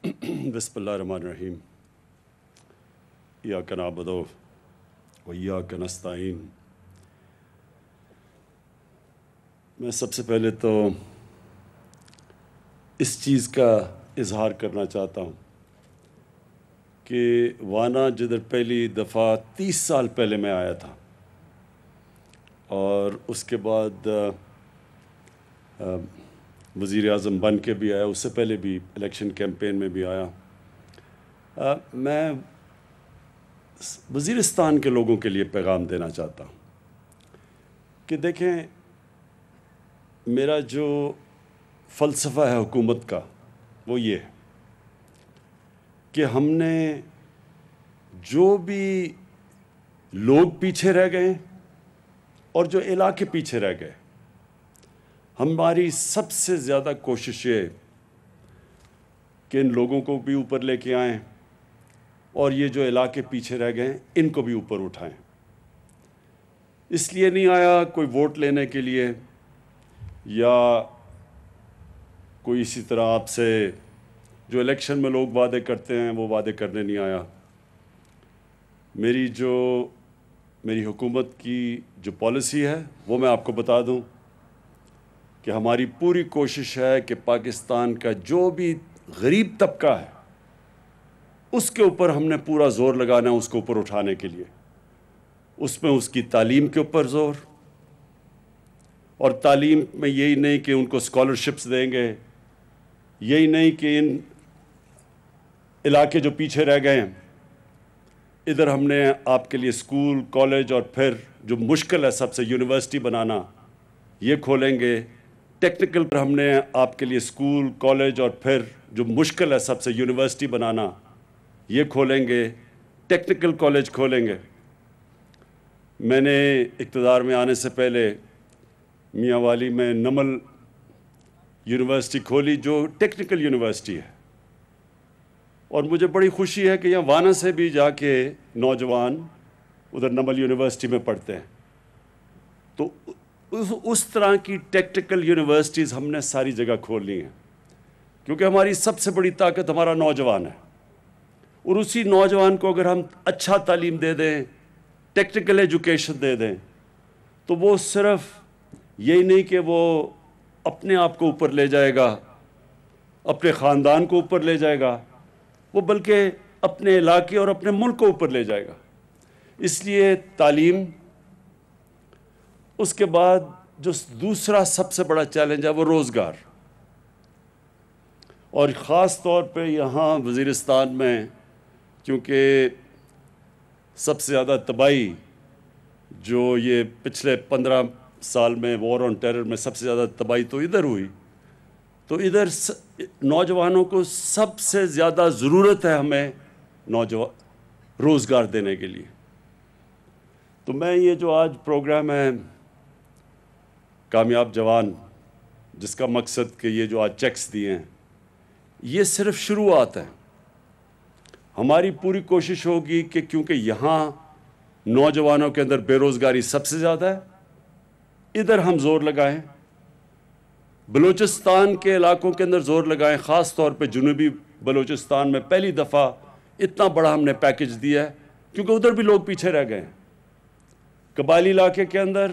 بسم اللہ الرحمن الرحیم ایاک نعبد و ایاک نستعین۔ میں سب سے پہلے تو اس چیز کا اظہار کرنا چاہتا ہوں کہ وانا جدھر پہلی دفعہ 30 سال پہلے میں آیا تھا اور اس کے بعد وزیر اعظم بن کے بھی آیا، اس سے پہلے بھی الیکشن کیمپین میں بھی آیا، میں وزیرستان کے لوگوں کے لیے پیغام دینا چاہتا ہوں کہ دیکھیں، میرا جو فلسفہ ہے حکومت کا وہ یہ ہے کہ ہم نے جو بھی لوگ پیچھے رہ گئے اور جو علاقے پیچھے رہ گئے، ہماری سب سے زیادہ کوشش یہ کہ ان لوگوں کو بھی اوپر لے کے آئیں اور یہ جو علاقے پیچھے رہ گئے ان کو بھی اوپر اٹھائیں۔ اس لیے نہیں آیا کوئی ووٹ لینے کے لیے یا کوئی اسی طرح آپ سے جو الیکشن میں لوگ وعدے کرتے ہیں وہ وعدے کرنے نہیں آیا۔ میری حکومت کی جو پالیسی ہے وہ میں آپ کو بتا دوں کہ ہماری پوری کوشش ہے کہ پاکستان کا جو بھی غریب طبقہ ہے اس کے اوپر ہم نے پورا زور لگانا ہے، اس کو اوپر اٹھانے کے لیے۔ اس میں اس کی تعلیم کے اوپر زور، اور تعلیم میں یہی نہیں کہ ان کو اسکالرشپس دیں گے، یہی نہیں کہ ان علاقے جو پیچھے رہ گئے ہیں ادھر ہم نے آپ کے لیے اسکول، کالج اور پھر جو مشکل ہے سب سے یونیورسٹی بنانا یہ کھولیں گے۔ ٹیکنیکل پر ہم نے آپ کے لیے اسکول، کالج اور پھر جو مشکل ہے سب سے یونیورسٹی بنانا یہ کھولیں گے، ٹیکنیکل کالج کھولیں گے۔ میں نے اقتدار میں آنے سے پہلے میاں والی میں نمل یونیورسٹی کھولی جو ٹیکنیکل یونیورسٹی ہے، اور مجھے بڑی خوشی ہے کہ یہاں وانا سے بھی جا کے نوجوان ادھر نمل یونیورسٹی میں پڑھتے ہیں۔ تو اس طرح کی ٹیکنیکل یونیورسٹیز ہم نے ساری جگہ کھولنی ہیں، کیونکہ ہماری سب سے بڑی طاقت ہمارا نوجوان ہے، اور اسی نوجوان کو اگر ہم اچھا تعلیم دے دیں، ٹیکنیکل ایجوکیشن دے دیں، تو وہ صرف یہی نہیں کہ وہ اپنے آپ کو اوپر لے جائے گا، اپنے خاندان کو اوپر لے جائے گا، وہ بلکہ اپنے علاقے اور اپنے ملک کو اوپر لے جائے گا۔ اس لیے تعلیم، اس کے بعد جو دوسرا سب سے بڑا چیلنج ہے وہ روزگار، اور خاص طور پہ یہاں وزیرستان میں کیونکہ سب سے زیادہ تباہی جو یہ پچھلے 15 سال میں وار آن ٹیرر میں سب سے زیادہ تباہی تو ادھر ہوئی، تو ادھر نوجوانوں کو سب سے زیادہ ضرورت ہے ہمیں روزگار دینے کے لیے۔ تو میں یہ جو آج پروگرام ہے کامیاب جوان، جس کا مقصد کہ یہ جو آج چیکس دیے ہیں یہ صرف شروعات ہے۔ ہماری پوری کوشش ہوگی کہ کیونکہ یہاں نوجوانوں کے اندر بے روزگاری سب سے زیادہ ہے، ادھر ہم زور لگائیں، بلوچستان کے علاقوں کے اندر زور لگائیں، خاص طور پہ جنوبی بلوچستان میں پہلی دفعہ اتنا بڑا ہم نے پیکج دیا ہے کیونکہ ادھر بھی لوگ پیچھے رہ گئے ہیں۔ قبائلی علاقے کے اندر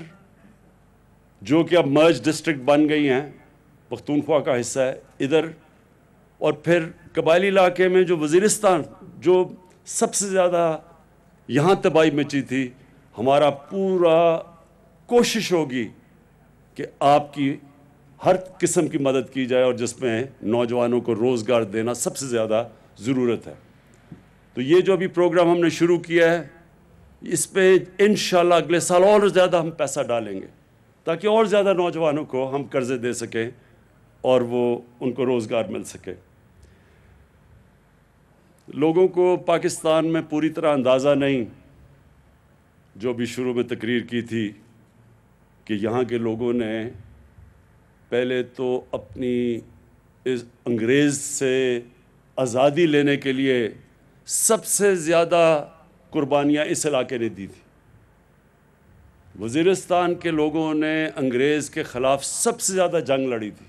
جو کہ اب مرج ڈسٹرکٹ بن گئی ہیں، پختونخوا کا حصہ ہے ادھر، اور پھر قبائلی علاقے میں جو وزیرستان جو سب سے زیادہ یہاں تباہی مچی تھی، ہمارا پورا کوشش ہوگی کہ آپ کی ہر قسم کی مدد کی جائے، اور جس میں نوجوانوں کو روزگار دینا سب سے زیادہ ضرورت ہے۔ تو یہ جو ابھی پروگرام ہم نے شروع کیا ہے اس پہ انشاءاللہ اگلے سال اور زیادہ ہم پیسہ ڈالیں گے تاکہ اور زیادہ نوجوانوں کو ہم قرضے دے سکیں اور وہ ان کو روزگار مل سکے۔ لوگوں کو پاکستان میں پوری طرح اندازہ نہیں، جو بھی شروع میں تقریر کی تھی کہ یہاں کے لوگوں نے پہلے تو اپنی اس انگریز سے آزادی لینے کے لیے سب سے زیادہ قربانیاں اس علاقے نے دی تھی۔ وزیرستان کے لوگوں نے انگریز کے خلاف سب سے زیادہ جنگ لڑی تھی۔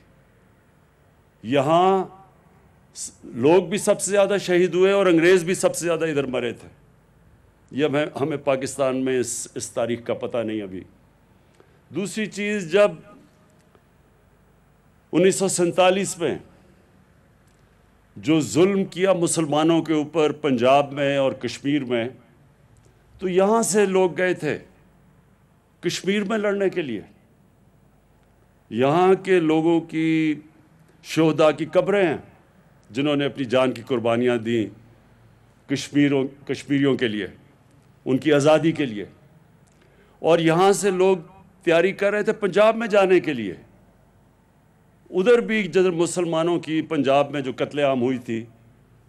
یہاں لوگ بھی سب سے زیادہ شہید ہوئے اور انگریز بھی سب سے زیادہ ادھر مرے تھے. یہ ہمیں پاکستان میں اس تاریخ کا پتہ نہیں ابھی. دوسری چیز، جب 1947 میں جو ظلم کیا مسلمانوں کے اوپر پنجاب میں اور کشمیر میں، تو یہاں سے لوگ گئے تھے کشمیر میں لڑنے کے لیے. یہاں کے لوگوں کی شہداء کی قبریں ہیں جنہوں نے اپنی جان کی قربانیاں دیں کشمیریوں کے لیے، ان کی آزادی کے لیے. اور یہاں سے لوگ تیاری کر رہے تھے پنجاب میں جانے کے لیے. ادھر بھی جدھر مسلمانوں کی پنجاب میں جو قتل عام ہوئی تھی،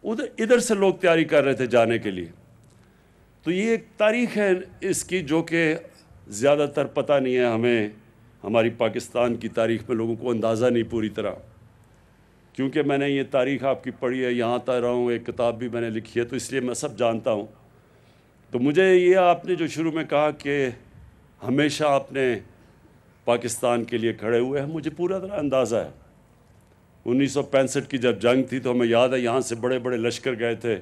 ادھر سے لوگ تیاری کر رہے تھے جانے کے لیے. تو یہ ایک تاریخ ہے اس کی جو کہ زیادہ تر پتہ نہیں ہے ہمیں. ہماری پاکستان کی تاریخ میں لوگوں کو اندازہ نہیں پوری طرح، کیونکہ میں نے یہ تاریخ آپ کی پڑھی ہے، یہاں تک رہا ہوں، ایک کتاب بھی میں نے لکھی ہے، تو اس لیے میں سب جانتا ہوں. تو مجھے یہ آپ نے جو شروع میں کہا کہ ہمیشہ آپ نے پاکستان کے لیے کھڑے ہوئے ہیں، مجھے پورا طرح اندازہ ہے. 1965 کی جب جنگ تھی تو ہمیں یاد ہے یہاں سے بڑے بڑے لشکر گئے تھے،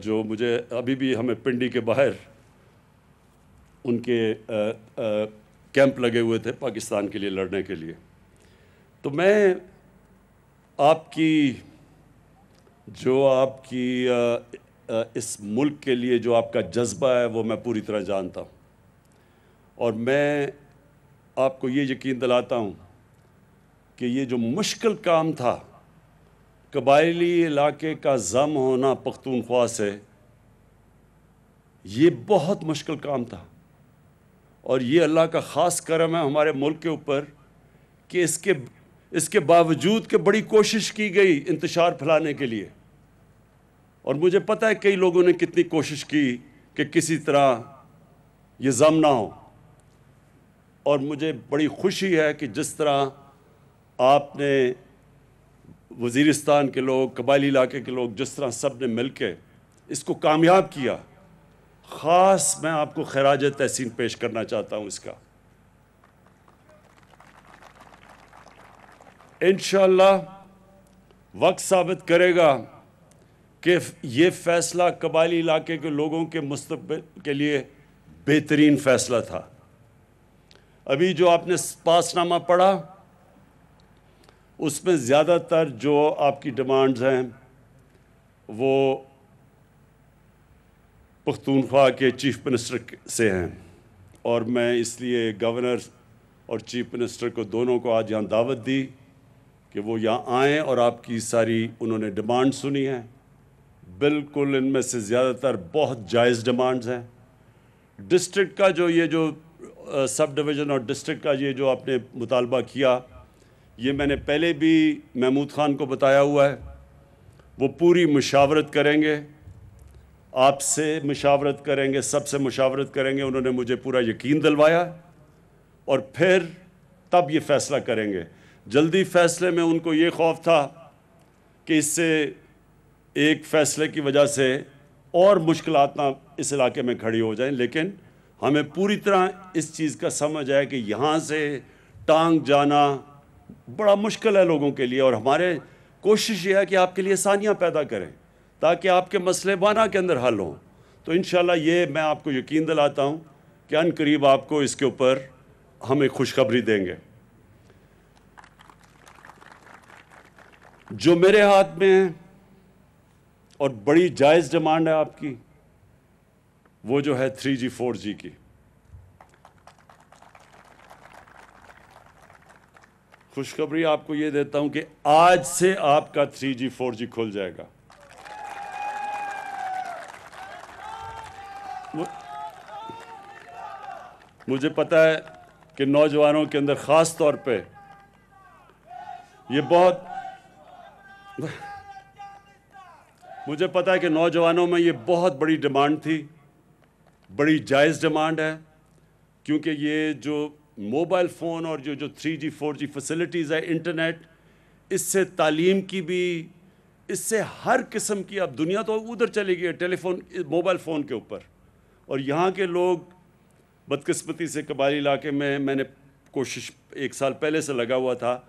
جو مجھے ابھی بھی ہمیں پنڈی کے باہر ان کے کیمپ لگے ہوئے تھے پاکستان کے لیے لڑنے کے لیے. تو میں آپ کی اس ملک کے لیے جو آپ کا جذبہ ہے وہ میں پوری طرح جانتا ہوں. اور میں آپ کو یہ یقین دلاتا ہوں کہ یہ جو مشکل کام تھا، قبائلی علاقے کا ضم ہونا پختونخوا سے، یہ بہت مشکل کام تھا. اور یہ اللہ کا خاص کرم ہے ہمارے ملک کے اوپر کہ اس کے باوجود کہ بڑی کوشش کی گئی انتشار پھیلانے کے لیے. اور مجھے پتہ ہے کئی لوگوں نے کتنی کوشش کی کہ کسی طرح یہ ضم نہ ہو. اور مجھے بڑی خوشی ہے کہ جس طرح آپ نے، وزیرستان کے لوگ، قبائلی علاقے کے لوگ، جس طرح سب نے مل کے اس کو کامیاب کیا. خاص میں آپ کو خراج تحسین پیش کرنا چاہتا ہوں اس کا. انشاءاللہ وقت ثابت کرے گا کہ یہ فیصلہ قبائلی علاقے کے لوگوں کے مستقبل کے لیے بہترین فیصلہ تھا. ابھی جو آپ نے پاس نامہ پڑھا، اس میں زیادہ تر جو آپ کی ڈیمانڈز ہیں وہ پختونخوا کے چیف منسٹر سے ہیں. اور میں اس لیے گورنر اور چیف منسٹر کو دونوں کو آج یہاں دعوت دی کہ وہ یہاں آئیں اور آپ کی ساری انہوں نے ڈیمانڈ سنی ہیں. بالکل ان میں سے زیادہ تر بہت جائز ڈیمانڈز ہیں. ڈسٹرکٹ کا یہ جو سب ڈویژن اور ڈسٹرکٹ کا یہ جو آپ نے مطالبہ کیا، یہ میں نے پہلے بھی محمود خان کو بتایا ہوا ہے. وہ پوری مشاورت کریں گے، آپ سے مشاورت کریں گے، سب سے مشاورت کریں گے. انہوں نے مجھے پورا یقین دلوایا اور پھر تب یہ فیصلہ کریں گے. جلدی فیصلے میں ان کو یہ خوف تھا کہ اس سے ایک فیصلے کی وجہ سے اور مشکلات نہ اس علاقے میں کھڑی ہو جائیں. لیکن ہمیں پوری طرح اس چیز کا سمجھ ہے کہ یہاں سے ٹانگ جانا بڑا مشکل ہے لوگوں کے لیے، اور ہمارے کوشش یہ ہے کہ آپ کے لیے آسانیاں پیدا کریں تاکہ آپ کے مسئلے وانا کے اندر حل ہوں. تو انشاءاللہ یہ میں آپ کو یقین دلاتا ہوں کہ ان قریب آپ کو اس کے اوپر ہم ایک خوشخبری دیں گے. جو میرے ہاتھ میں ہے اور بڑی جائز ڈیمانڈ ہے آپ کی، وہ جو ہے 3G 4G کی. خوشخبری آپ کو یہ دیتا ہوں کہ آج سے آپ کا 3G 4G کھل جائے گا. مجھے پتہ ہے کہ نوجوانوں کے اندر خاص طور پہ مجھے پتہ ہے کہ نوجوانوں میں یہ بہت بڑی ڈیمانڈ تھی، بڑی جائز ڈیمانڈ ہے. کیونکہ یہ جو موبائل فون اور جو 3G 4G فیسلٹیز ہے، انٹرنیٹ، اس سے تعلیم کی بھی، اس سے ہر قسم کی، اب دنیا تو ادھر چلی گئی ہے ٹیلی فون، موبائل فون کے اوپر. اور یہاں کے لوگ بدقسمتی سے قبائلی علاقے میں نے کوشش 1 سال پہلے سے لگا ہوا تھا،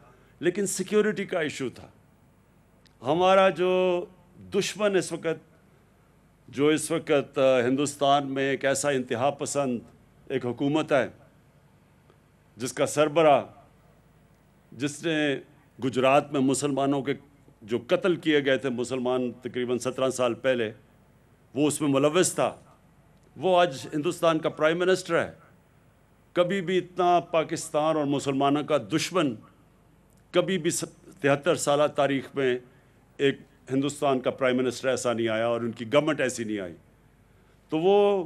لیکن سیکیورٹی کا ایشو تھا. ہمارا جو دشمن اس وقت ہندوستان میں ایک ایسا انتہا پسند ایک حکومت ہے جس کا سربراہ، جس نے گجرات میں مسلمانوں کے جو قتل کیے گئے تھے مسلمان تقریباً 17 سال پہلے، وہ اس میں ملوث تھا، وہ آج ہندوستان کا پرائم منسٹر ہے۔ کبھی بھی اتنا پاکستان اور مسلمانوں کا دشمن کبھی بھی 73 سالہ تاریخ میں ایک ہندوستان کا پرائم منسٹر ایسا نہیں آیا اور ان کی گورنمنٹ ایسی نہیں آئی۔ تو وہ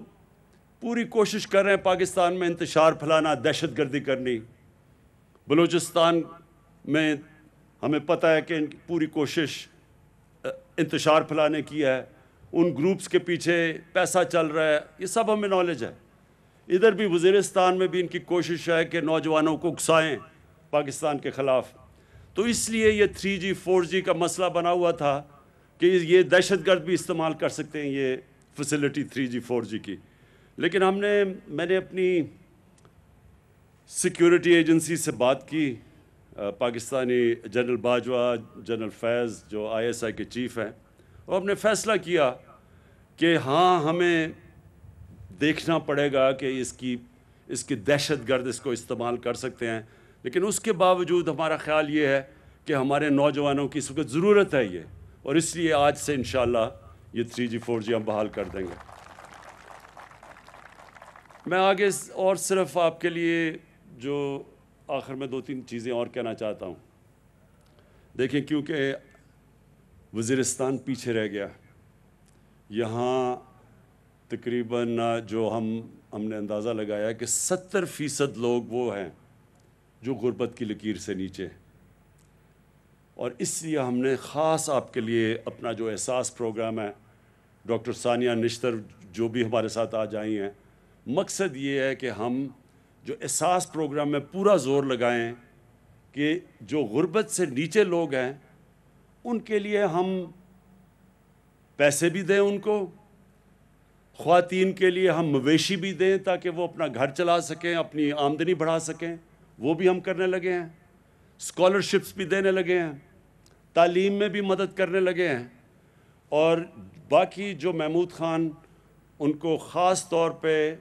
پوری کوشش کر رہے ہیں پاکستان میں انتشار پھیلانا، دہشت گردی کرنی۔ بلوچستان میں ہمیں پتہ ہے کہ ان کی پوری کوشش انتشار پھیلانے کی ہے، ان گروپس کے پیچھے پیسہ چل رہا ہے، یہ سب ہمیں نالج ہے۔ ادھر بھی وزیرستان میں بھی ان کی کوشش ہے کہ نوجوانوں کو اکسائیں پاکستان کے خلاف۔ تو اس لیے یہ 3G 4G کا مسئلہ بنا ہوا تھا کہ یہ دہشت گرد بھی استعمال کر سکتے ہیں یہ فیسلٹی 3G 4G کی۔ لیکن میں نے اپنی سیکیورٹی ایجنسی سے بات کی، پاکستانی جنرل باجوہ، جنرل فیض جو ISI کے چیف ہیں، اور ہم نے فیصلہ کیا کہ ہاں ہمیں دیکھنا پڑے گا کہ اس کی دہشت گرد اس کو استعمال کر سکتے ہیں، لیکن اس کے باوجود ہمارا خیال یہ ہے کہ ہمارے نوجوانوں کی اس وقت ضرورت ہے یہ، اور اس لیے آج سے انشاءاللہ یہ 3G 4G ہم بحال کر دیں گے۔ میں آگے اور صرف آپ کے لیے جو آخر میں 2-3 چیزیں اور کہنا چاہتا ہوں۔ دیکھیں، کیونکہ وزیرستان پیچھے رہ گیا، یہاں تقریباً جو ہم نے اندازہ لگایا کہ 70% لوگ وہ ہیں جو غربت کی لکیر سے نیچے، اور اس لیے ہم نے خاص آپ کے لیے اپنا جو احساس پروگرام ہے، ڈاکٹر ثانیہ نشتر جو بھی ہمارے ساتھ آج آئی ہیں، مقصد یہ ہے کہ ہم جو احساس پروگرام میں پورا زور لگائیں کہ جو غربت سے نیچے لوگ ہیں ان کے لیے ہم پیسے بھی دیں، ان کو خواتین کے لیے ہم مویشی بھی دیں تاکہ وہ اپنا گھر چلا سکیں، اپنی آمدنی بڑھا سکیں، وہ بھی ہم کرنے لگے ہیں۔ اسکالرشپس بھی دینے لگے ہیں، تعلیم میں بھی مدد کرنے لگے ہیں، اور باقی جو محمود خان ان کو خاص طور پہ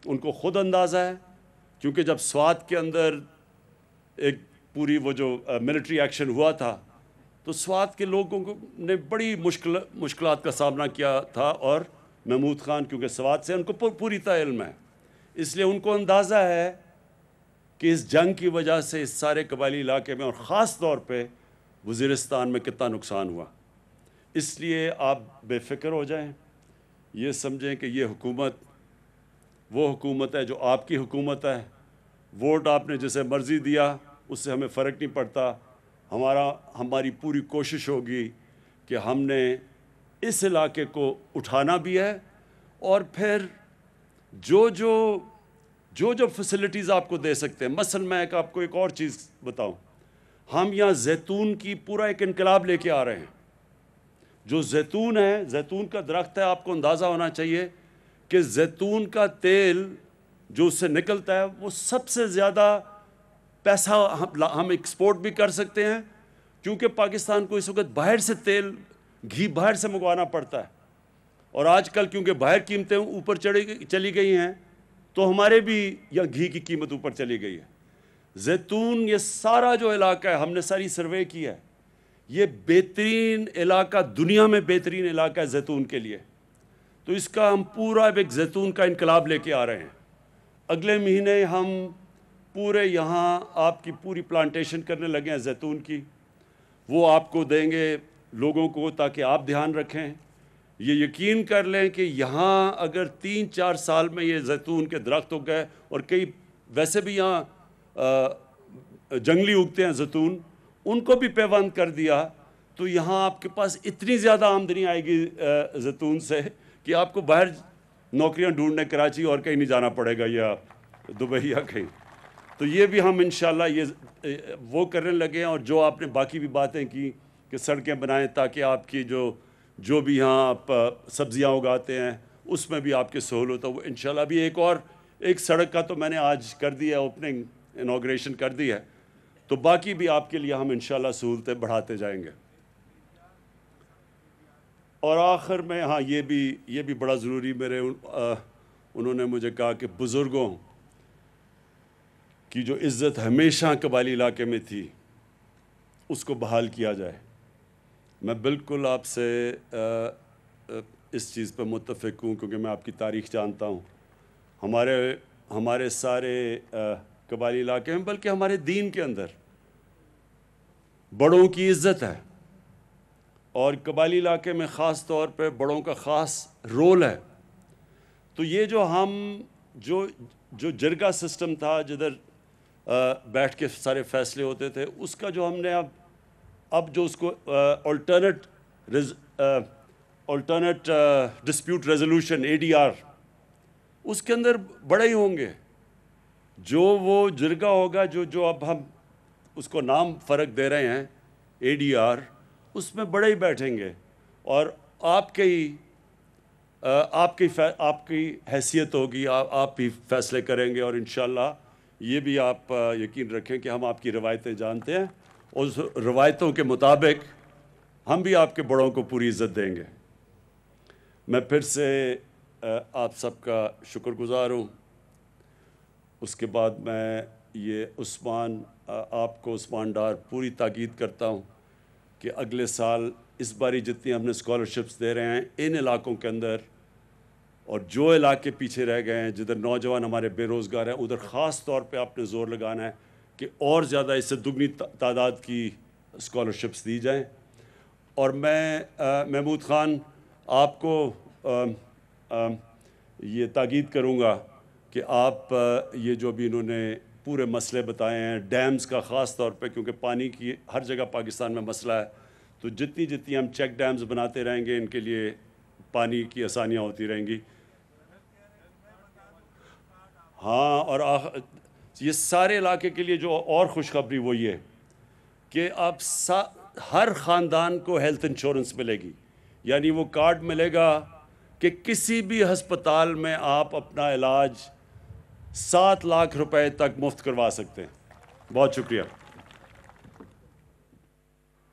ان کو خود اندازہ ہے، کیونکہ جب سوات کے اندر ایک پوری وہ جو ملٹری ایکشن ہوا تھا تو سوات کے لوگوں نے بڑی مشکلات کا سامنا کیا تھا، اور محمود خان کیونکہ سوات سے ان کو پوری طرح علم ہے، اس لیے ان کو اندازہ ہے کہ اس جنگ کی وجہ سے اس سارے قبائلی علاقے میں اور خاص طور پہ وزیرستان میں کتنا نقصان ہوا۔ اس لیے آپ بے فکر ہو جائیں، یہ سمجھیں کہ یہ حکومت وہ حکومت ہے جو آپ کی حکومت ہے۔ ووٹ آپ نے جسے مرضی دیا اس سے ہمیں فرق نہیں پڑتا، ہماری پوری کوشش ہوگی کہ ہم نے اس علاقے کو اٹھانا بھی ہے، اور پھر جو فیسلٹیز آپ کو دے سکتے ہیں۔ مثلا میں آپ کو ایک اور چیز بتاؤں، ہم یہاں زیتون کی پورا ایک انقلاب لے کے آ رہے ہیں۔ جو زیتون ہے، زیتون کا درخت ہے، آپ کو اندازہ ہونا چاہیے کہ زیتون کا تیل جو اس سے نکلتا ہے وہ سب سے زیادہ پیسہ ہم ایکسپورٹ بھی کر سکتے ہیں، کیونکہ پاکستان کو اس وقت باہر سے گھی باہر سے منگوانا پڑتا ہے، اور آج کل کیونکہ باہر قیمتیں اوپر چلی گئی ہیں تو ہمارے بھی یا گھی کی قیمت اوپر چلی گئی ہے۔ زیتون یہ سارا جو علاقہ ہے، ہم نے ساری سروے کی ہے، یہ بہترین علاقہ، دنیا میں بہترین علاقہ ہے زیتون کے لیے۔ تو اس کا ہم پورا ایک زیتون کا انقلاب لے کے آ رہے ہیں۔ اگلے مہینے ہم پورے یہاں آپ کی پوری پلانٹیشن کرنے لگے ہیں زیتون کی، وہ آپ کو دیں گے لوگوں کو تاکہ آپ دھیان رکھیں۔ یہ یقین کر لیں کہ یہاں اگر 3-4 سال میں یہ زیتون کے درخت ہو گئے، اور کئی ویسے بھی یہاں جنگلی اگتے ہیں زیتون، ان کو بھی پیوند کر دیا تو یہاں آپ کے پاس اتنی زیادہ آمدنی آئے گی زیتون سے کہ آپ کو باہر نوکریاں ڈھونڈنے کراچی اور کہیں نہیں جانا پڑے گا یا دبئی یا کہیں۔ تو یہ بھی ہم انشاءاللہ یہ وہ کرنے لگے ہیں، اور جو آپ نے باقی بھی باتیں کی کہ سڑکیں بنائیں تاکہ آپ کی جو بھی یہاں آپ سبزیاں اگاتے ہیں اس میں بھی آپ کی سہولت ہو، وہ انشاءاللہ بھی ایک سڑک کا تو میں نے آج کر دی ہے، اوپننگ انوگریشن کر دی ہے، تو باقی بھی آپ کے لیے ہم انشاءاللہ سہولتیں بڑھاتے جائیں گے۔ اور آخر میں ہاں یہ بھی بڑا ضروری انہوں نے مجھے کہا کہ بزرگوں کی جو عزت ہمیشہ قبائلی علاقے میں تھی اس کو بحال کیا جائے. میں بالکل آپ سے اس چیز پہ متفق ہوں کیونکہ میں آپ کی تاریخ جانتا ہوں. ہمارے سارے قبائلی علاقے میں بلکہ ہمارے دین کے اندر بڑوں کی عزت ہے اور قبائلی علاقے میں خاص طور پہ بڑوں کا خاص رول ہے. تو یہ جو جرگہ سسٹم تھا جدھر بیٹھ کے سارے فیصلے ہوتے تھے اس کا جو ہم نے اب جو اس کو آلٹرنیٹ ڈسپیوٹ ریزولوشن ADR اس کے اندر بڑے ہی ہوں گے. جو وہ جرگہ ہوگا جو اب ہم اس کو نام فرق دے رہے ہیں ADR اس میں بڑے ہی بیٹھیں گے اور آپ کی حیثیت ہوگی. آپ بھی فیصلے کریں گے اور انشاءاللہ یہ بھی آپ یقین رکھیں کہ ہم آپ کی روایتیں جانتے ہیں اور اس روایتوں کے مطابق ہم بھی آپ کے بڑوں کو پوری عزت دیں گے. میں پھر سے آپ سب کا شکر گزار ہوں. اس کے بعد میں یہ آپ کو عثمان ڈار پوری تاکید کرتا ہوں کہ اگلے سال اس باری جتنی ہم نے اسکالرشپس دے رہے ہیں ان علاقوں کے اندر اور جو علاقے پیچھے رہ گئے ہیں جدھر نوجوان ہمارے بے روزگار ہیں ادھر خاص طور پہ آپ نے زور لگانا ہے کہ اور زیادہ اس سے دگنی تعداد کی اسکالرشپس دی جائیں. اور میں محمود خان آپ کو یہ تاکید کروں گا کہ آپ یہ جو بھی انہوں نے پورے مسئلے بتائے ہیں ڈیمز کا خاص طور پہ کیونکہ پانی کی ہر جگہ پاکستان میں مسئلہ ہے تو جتنی ہم چیک ڈیمز بناتے رہیں گے ان کے لیے پانی کی آسانیاں ہوتی رہیں گی. ہاں اور یہ سارے علاقے کے لیے جو اور خوشخبری وہ یہ کہ اب ہر خاندان کو ہیلتھ انشورنس ملے گی. یعنی وہ کارڈ ملے گا کہ کسی بھی ہسپتال میں آپ اپنا علاج 7 لاکھ روپے تک مفت کروا سکتے ہیں. بہت شکریہ.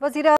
وزیر